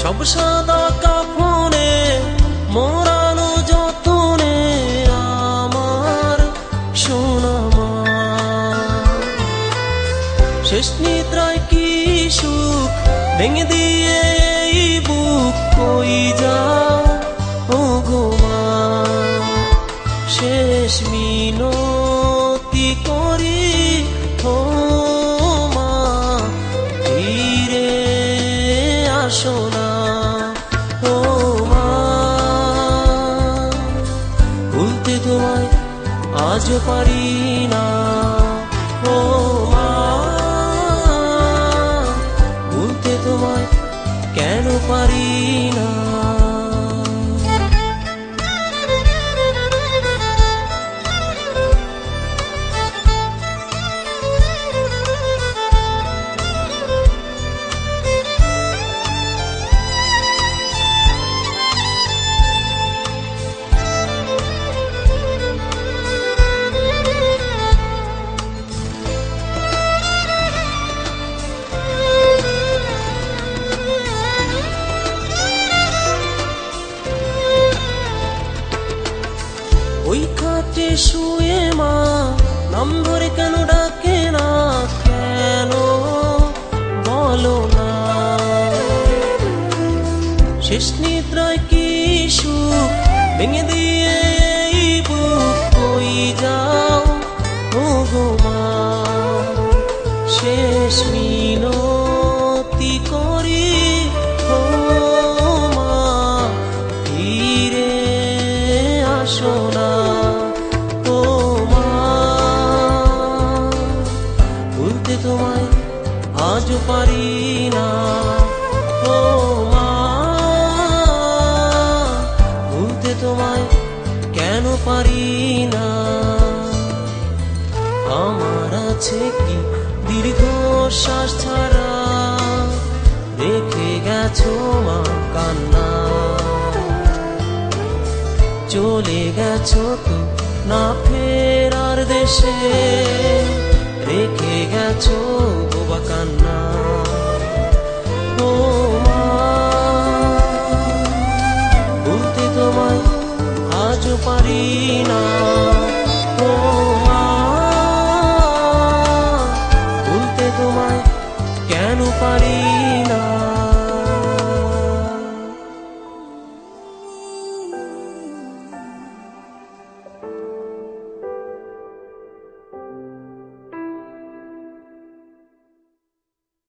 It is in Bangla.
সব সাদা কাফনে মোড়ানো যতনে আমার সোনা মা। শেষ নিদ্রায় কি সুখ ভেঙে দিয়ে এই বুক কই যাও ও গো মা। শেষ মিনতি করি ও মা ফিরে আসো না ও মা। ভুলতে তোমায় আজও পারি না ও মা। ভুলতে তোমায় কেন পারি না। ওই খাটে শুয়ে মা নাম ধরে কেন ডাকে না, কেন বলো না। শেষ নিদ্রায় কি সুখ ভেঙে দিয়ে এই বুক কই যাও ও গো মা। শেষ মিনতি করি ও মা ফিরে আসো না ও মা। ভুলতে তোমায় আজও পারি না ও মা। ভুলতে তোমায় কেন পারি না। আমার আছে কি দীর্ঘ শ্বাস ছাড়া রেখে গেছো মা কান্না। চলে গেছো তো না ফেরার দেশে রেখে গেছো বোবা কান্না ও মা। ভুলতে তোমায় আজও পারি না।